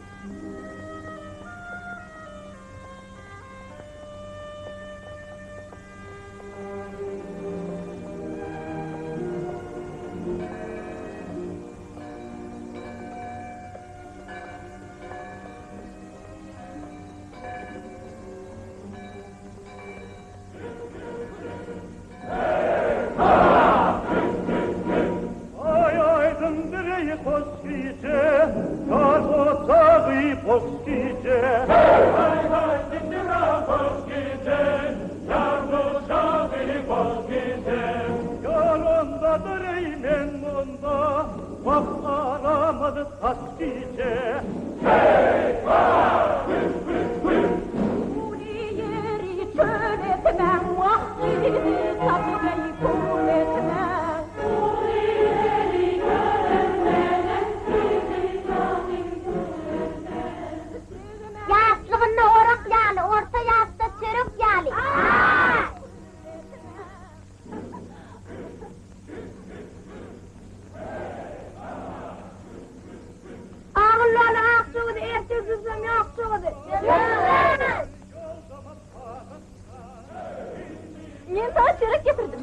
Men sana çörek getirdim.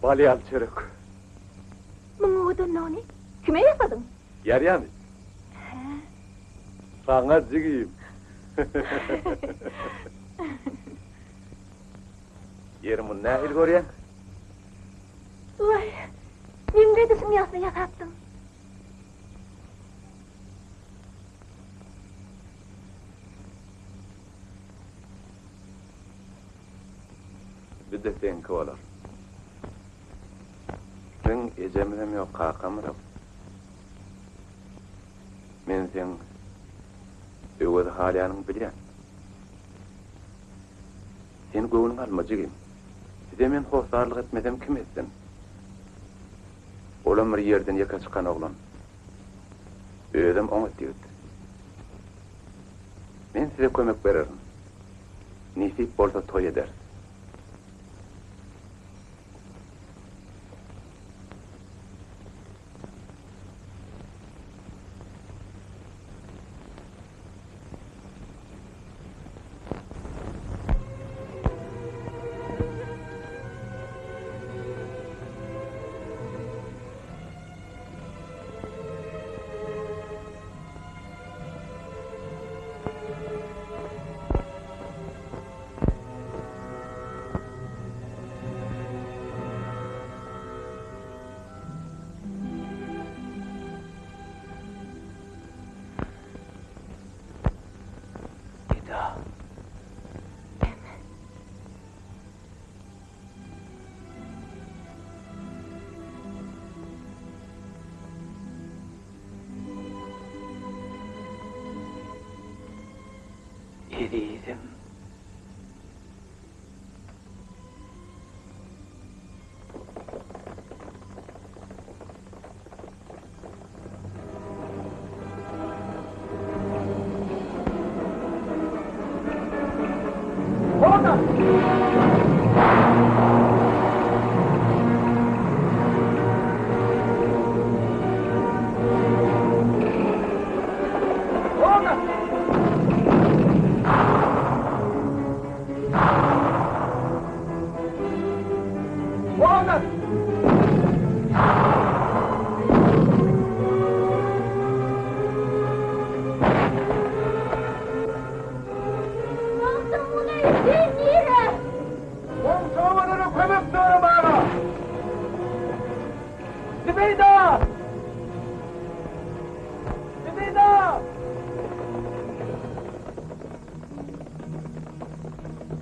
Balyal çörek. Muňa ödün nani? Kime ýasadyň? Ýarýamy. Saňa jigim. Yerim nähil görýän? Vay, niňe disim ýasy ýasapdyň? Bir de senki olar. Sen ejemem yok kakamırım. Men sen öwür halyanın bilýän. Sen göwüň almajygym. Size men hosarlyk etmesem kim etsin? Olam bir yerden yaka çykan oglan. Özüm oňa diýdi. Men size kömek bererim. Nisip bolsa toy eder. Edizim.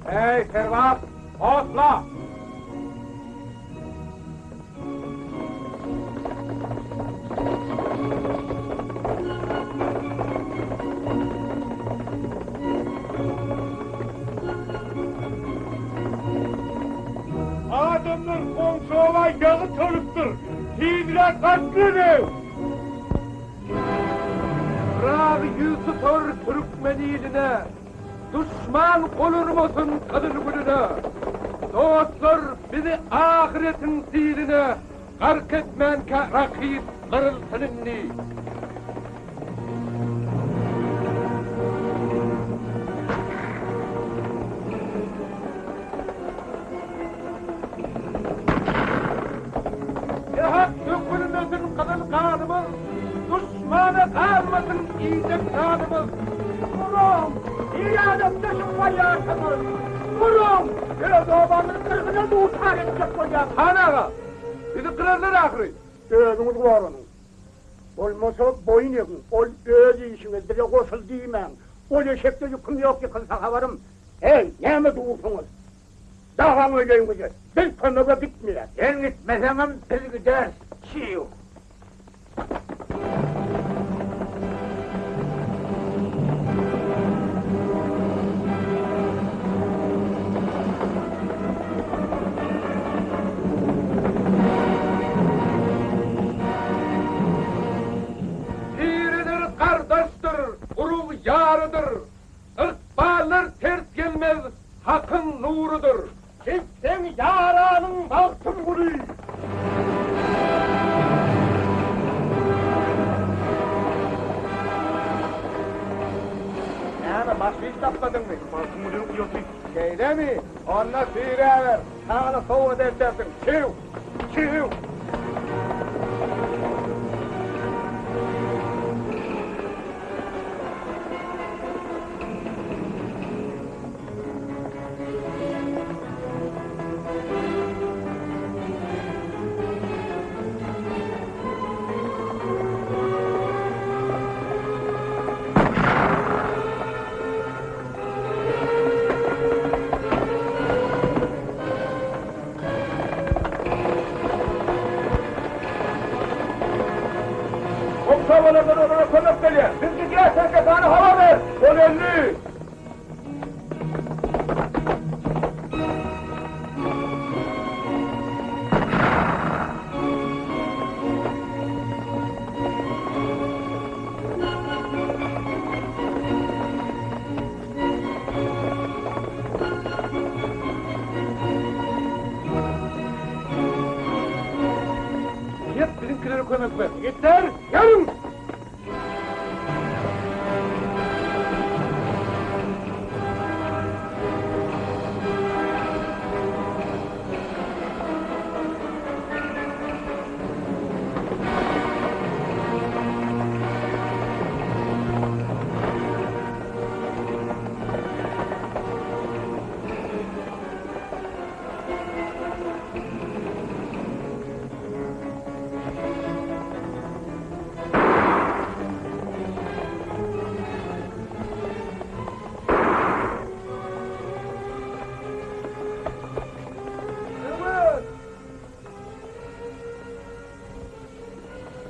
Hey, Servat, osla! Adamlar komşuğa yağı törüktür. Hidra katlını! Rabi Yusuf'ur Türkmeniline, düşman kolurmasın kadın gününe. Dostlar bizi ahiretin ziline, gark etmen ki rakip kırılsınınni. Yahat dökülmesin kadın kanımız, düşmana kalmasın iyice kanımız. Vurun! İyi adam taşın var yaşamız! Vurun! Biraz obanın kırgına da uçar edecek hocam! Hanaga, bizi kırarlar ahri. Gözünüz var onun. Olmasa boyun yakın, ol öz işiniz, bize koşul değmen. Ol eşekte yıkım yok yıkılsa havarım. Hey, ne mi doğursunuz? Dağın öyleyinizi, biz kömöge bitmeyiz. Sen gitmesenim siz gider. Çiğ. Biridir kardeştir, urug yarıdır. Irkballar ters gelmez, hakkın nurudur. Kimsen yaranın baktın bunu. Yani başka hiç tapmadın mı? Balkın müdürü yok. Şeyde mi? Onunla sıyırıver. Sana soğuk edersin. Çiğ. Çiğ. Komşavalardan onlara konak geliyor. Siz gidersen kefana hava ver. Sol elli. Yürütme. Gitler, gelin!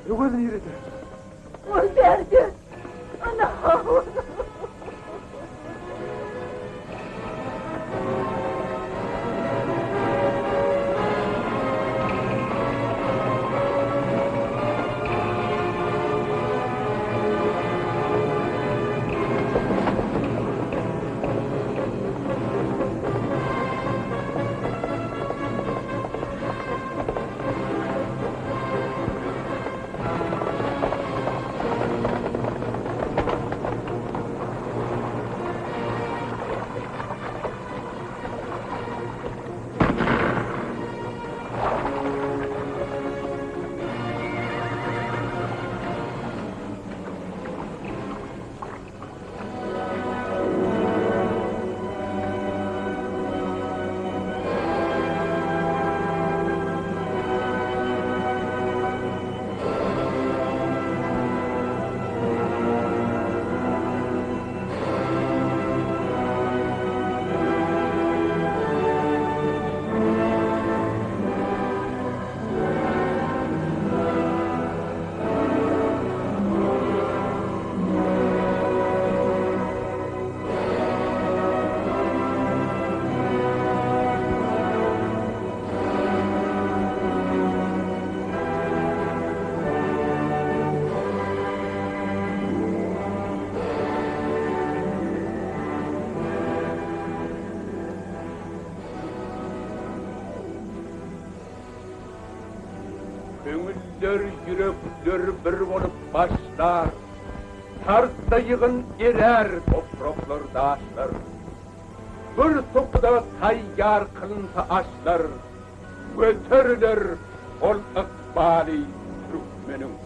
Yukarıdan yürüdü. Kurtardı. Anam. Köngüller, yürekler bir olup başlar. Tartta yığın erer, topraklar daşlar. Bir topuda tayyar kılınsa açlar. Götürülür ol ikbali Türkmenin